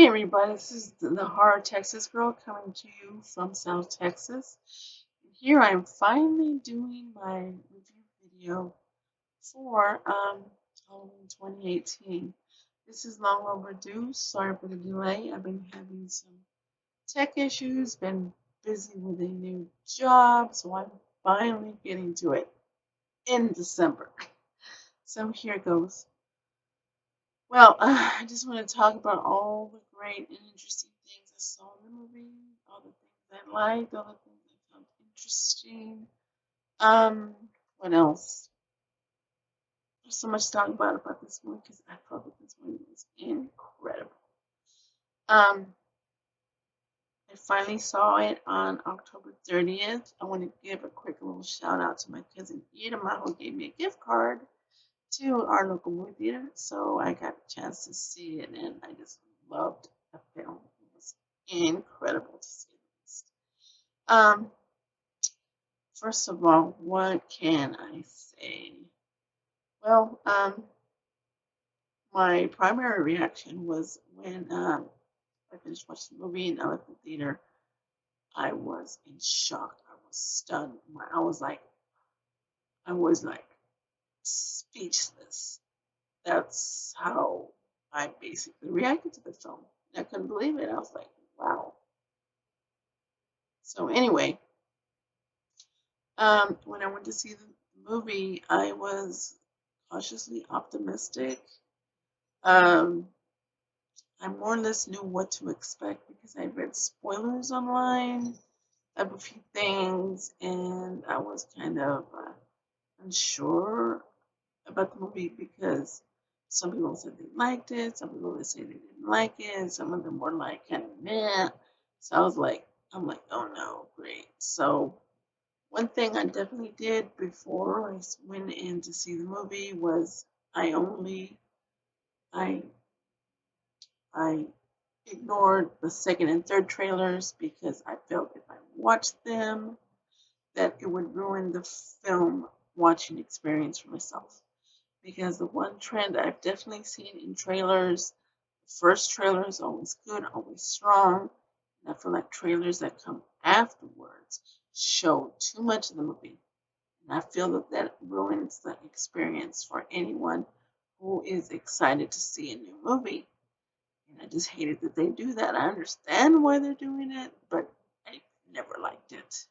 everybody, this is the Horror Texas Girl coming to you from South Texas. Here I'm finally doing my review video for Halloween 2018. This is long overdue. Sorry for the delay. I've been having some tech issues, been busy with a new job, so I'm finally getting to it in December. So here goes. Well, I just want to talk about all the great and interesting things I saw in the movie, all the things I liked, all the things I found interesting. Um, what else? There's so much to talk about this movie because I thought that this movie was incredible. Um, I finally saw it on October 30th. I want to give a quick little shout out to my cousin Irma who gave me a gift card to our local movie theater, so I got a chance to see it, and I just loved the film. It was incredible to see this. Um, First of all, what can I say? Well, my primary reaction was when I finished watching the movie and I left the theater. I was in shock. I was stunned. I was like speechless. That's how I basically reacted to the film. I couldn't believe it. I was like, wow. So anyway, when I went to see the movie, I was cautiously optimistic. Um, I more or less knew what to expect because I read spoilers online of a few things, and I was kind of unsure about the movie because some people said they liked it, some people they say they didn't like it, some of them were like kind of meh. So I'm like, oh no, great. So one thing I definitely did before I went in to see the movie was I only I I ignored the second and third trailers because I felt if I watched them that it would ruin the film watching experience for myself. Because the one trend I've definitely seen in trailers, the first trailer is always good, always strong. And I feel like trailers that come afterwards show too much of the movie. And I feel that that ruins the experience for anyone who is excited to see a new movie. And I just hated that they do that. I understand why they're doing it, but I never liked it.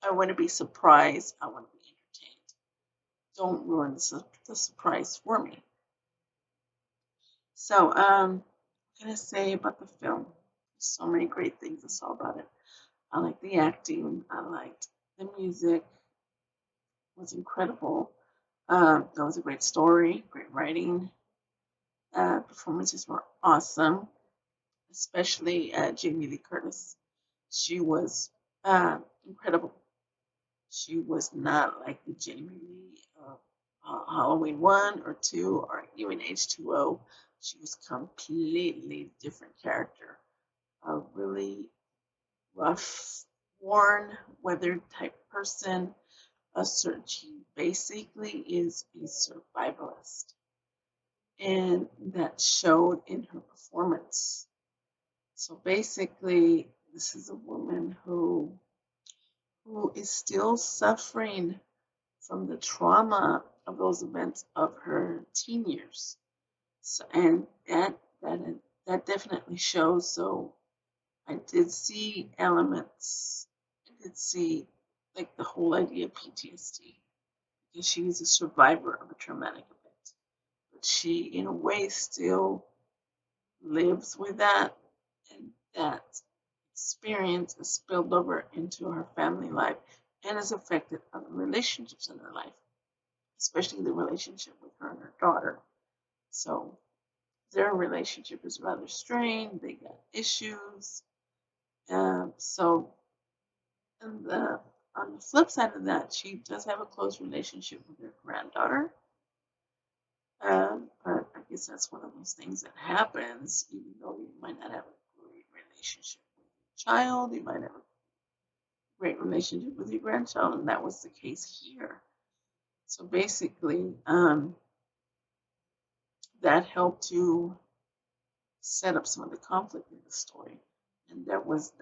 I want to be surprised. I want to be entertained. Don't ruin the surprise for me. So, what can I say about the film? So many great things I saw about it. I liked the acting. I liked the music. It was incredible. That was a great story, great writing. Performances were awesome, especially Jamie Lee Curtis. She was incredible. She was not like the Jamie Lee of Halloween 1 or 2 or even H2O. She was completely different character. A really rough, worn, weathered type person. She basically is a survivalist. And that showed in her performance. So basically, this is a woman who is still suffering from the trauma of those events of her teen years. So, and that definitely shows. So I did see elements. I did see like the whole idea of PTSD because she is a survivor of a traumatic event, but she in a way still lives with that, and that experience is spilled over into her family life and has affected other relationships in her life, especially the relationship with her and her daughter. So their relationship is rather strained. They got issues. So, and on the flip side of that, she does have a close relationship with her granddaughter. But I guess that's one of those things that happens, even though you might not have a great relationship with your child, you might have a great relationship with your grandchild, and that was the case here. So basically, that helped to set up some of the conflict in the story. And that was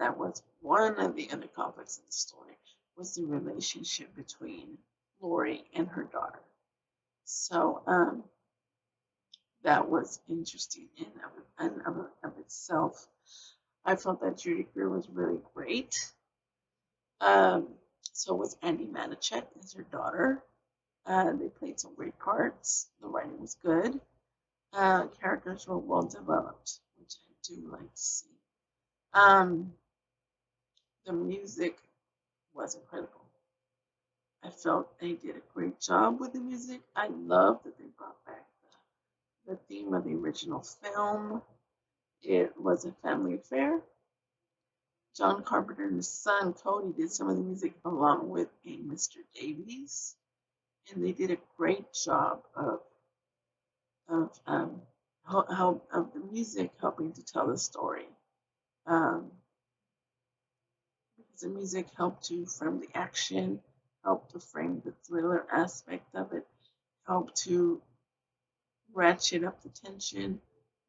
one of the other conflicts in the story was the relationship between Lori and her daughter. So that was interesting in of itself. I felt that Judy Greer was really great. Um, so was Andy Manichek as her daughter. They played some great parts. The writing was good. Characters were well developed, which I do like to see. Um, the music was incredible. I felt they did a great job with the music. I love that they brought back the theme of the original film. It was a family affair. John Carpenter and his son Cody did some of the music along with a Mr. Davies, and they did a great job of help of the music helping to tell the story. Um, because the music helped to frame the action, helped to frame the thriller aspect of it, helped to ratchet up the tension,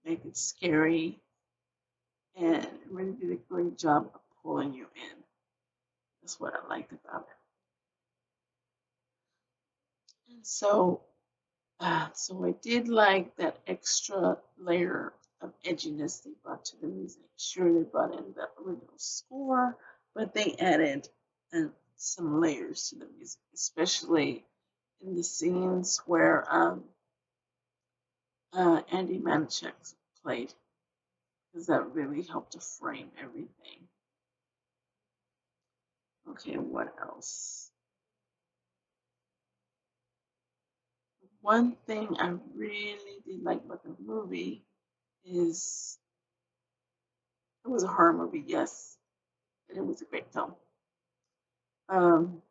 make it scary, and it really did a great job of pulling you in. That's what I liked about it. And so I did like that extra layer of edginess they brought to the music. Sure, they brought in the original score, but they added some layers to the music, especially in the scenes where Andy Manichek played, because that really helped to frame everything. Okay, what else? One thing I really did like about the movie is it was a horror movie, yes, and it was a great film. Um,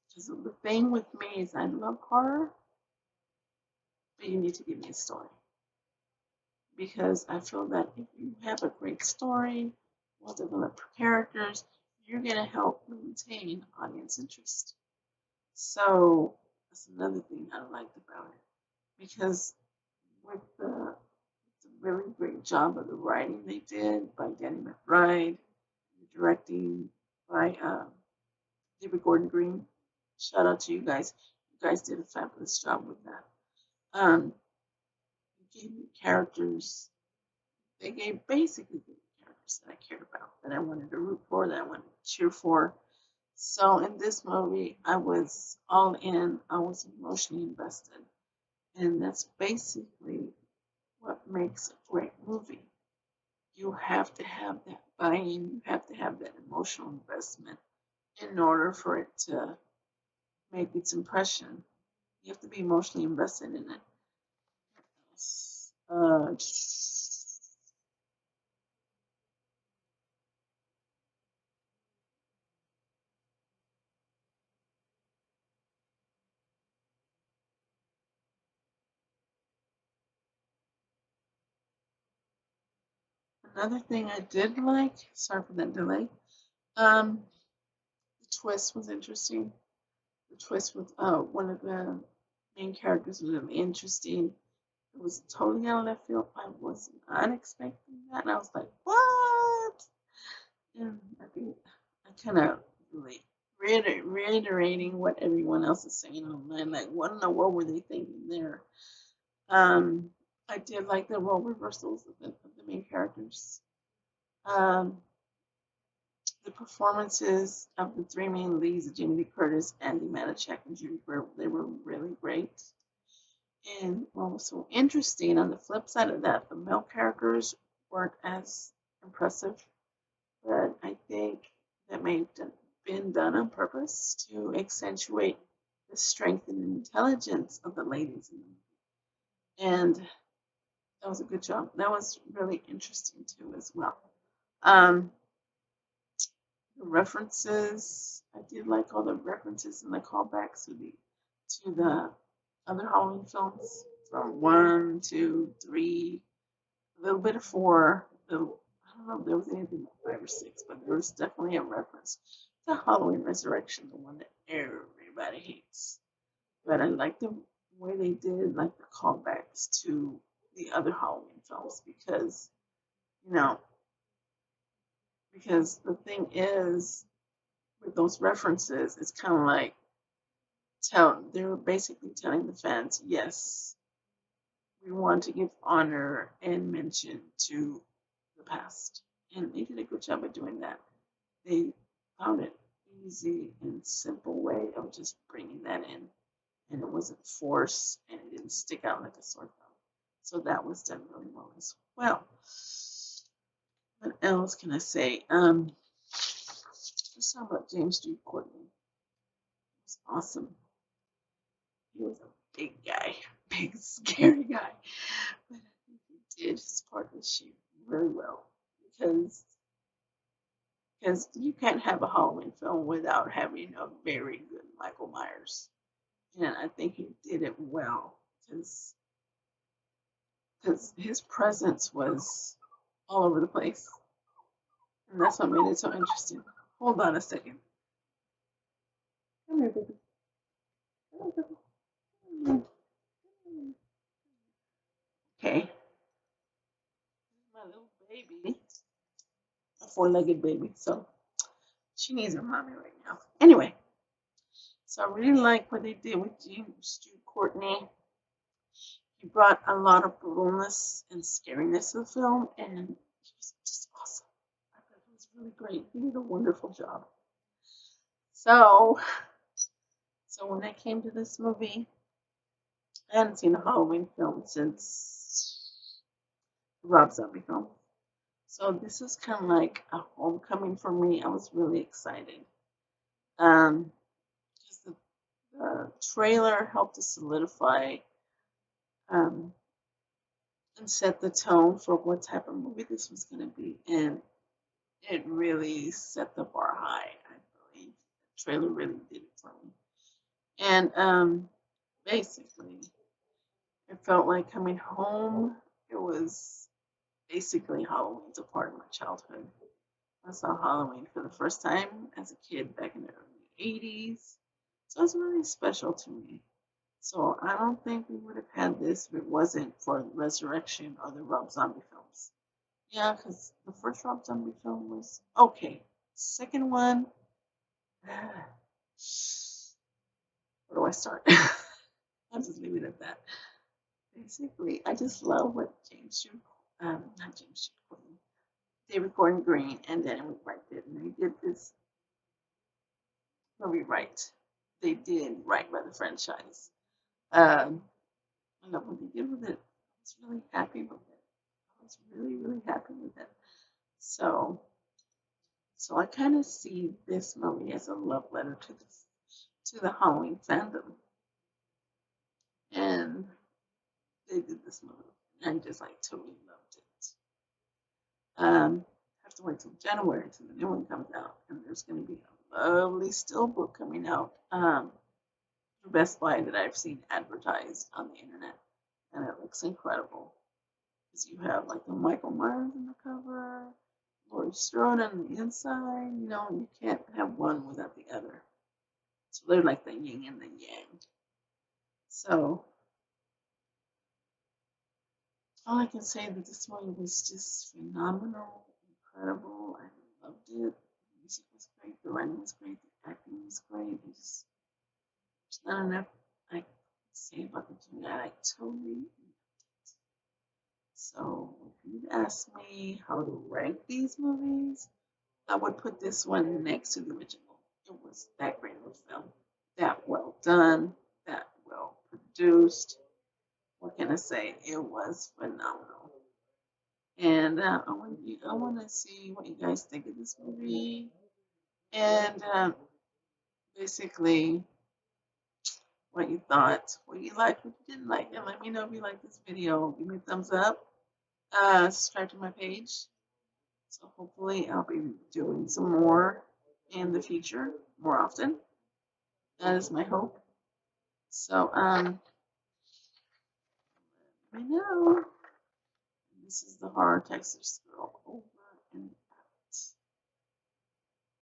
because the thing with me is I love horror, but you need to give me a story. Because I feel that if you have a great story, well developed characters, you're gonna help maintain audience interest. So that's another thing I liked about it. Because with the really great job of the writing they did by Danny McBride, the directing by David Gordon Green. Shout out to you guys. You guys did a fabulous job with that. Um, you gave me characters. They gave basically characters that I cared about, that I wanted to root for, that I wanted to cheer for. So in this movie, I was all in. I was emotionally invested, and that's basically what makes a great movie. You have to have that buy-in. You have to have that emotional investment in order for it to make its impression. You have to be emotionally invested in it. Uh, Another thing I did like, sorry for that delay, um, the twist was interesting. The twist with one of the main characters was really interesting. It was totally out of left field. I was not expecting that, and I was like, "What?" And I think I kind of really reiterating what everyone else is saying online. Like, what in the world were they thinking there? Um, I did like the role reversals of the main characters. Um, the performances of the three main leads, Jamie Lee Curtis, Andy Manichek, and Judy Greer, they were really great. And what was so interesting on the flip side of that, the male characters weren't as impressive, but I think that may have been done on purpose to accentuate the strength and intelligence of the ladies in the movie. And that was a good job. That was really interesting too, as well. Um, the references, I did like all the references and the callbacks to the other Halloween films from 1, 2, 3, a little bit of 4. I don't know if there was anything like 5 or 6, but there was definitely a reference to Halloween Resurrection, the one that everybody hates. But I like the way they did like the callbacks to the other Halloween films because, you know, because the thing is with those references, it's kind of like they're basically telling the fans, yes, we want to give honor and mention to the past. And they did a good job of doing that. They found an easy and simple way of just bringing that in. And it wasn't forced and it didn't stick out like a sore thumb. So that was done really well as well. What else can I say? Let's talk about James Jude Courtney. He was awesome. He was a big guy, big scary guy. But I think he did his part this year really well because you can't have a Halloween film without having a very good Michael Myers, and I think he did it well because his presence was all over the place, and that's what made it so interesting. Hold on a second. Come here, baby. Come here, baby. Okay, my little baby, a four-legged baby, so she needs her mommy right now. Anyway, so I really like what they did with James Jude Courtney. He brought a lot of brutalness and scariness to the film, and he was just awesome. I thought it was really great. He did a wonderful job. So when I came to this movie, I hadn't seen a Halloween film since the Rob Zombie film. So this is kind of like a homecoming for me. I was really excited. Because the trailer helped to solidify and set the tone for what type of movie this was going to be. And it really set the bar high, I believe. The trailer really did it for me. And basically, it felt like coming home. It was basically Halloween's a part of my childhood. I saw Halloween for the first time as a kid back in the early 80s. So it's really special to me. So I don't think we would have had this if it wasn't for Resurrection or the Rob Zombie films. Yeah, because the first Rob Zombie film was okay. Second one, where do I start? I'll just leave it at that. Basically, I just love what not James Jude Courtney, David Gordon Green and Danny McBride did. And they did this movie right. They did right by the franchise. I love what they did with it. I was really happy with it. I was really, really happy with it. So I kind of see this movie as a love letter to the Halloween fandom. And they did this movie. And I just like totally loved it. Have to wait till January until the new one comes out. And there's going to be a lovely steelbook coming out for Best Buy that I've seen advertised on the internet. And it looks incredible. Because you have like the Michael Myers in the cover, Laurie Strode on the inside. You know, you can't have one without the other. So they're like the yin and the yang. So all I can say that this movie was just phenomenal, incredible. I loved it. The music was great, the writing was great, the acting was great. There's not enough I can say about the two that I totally loved it. So if you'd ask me how to rank these movies, I would put this one next to the original. It was that great of a film, that well done, that well produced. What can I say? It was phenomenal. And I want to see what you guys think of this movie. And basically, what you thought, what you liked, what you didn't like. And let me know if you like this video. Give me a thumbs up. Subscribe to my page. So hopefully I'll be doing some more in the future, more often. That is my hope. So, I know. This is the Horror Texas Girl. Oh,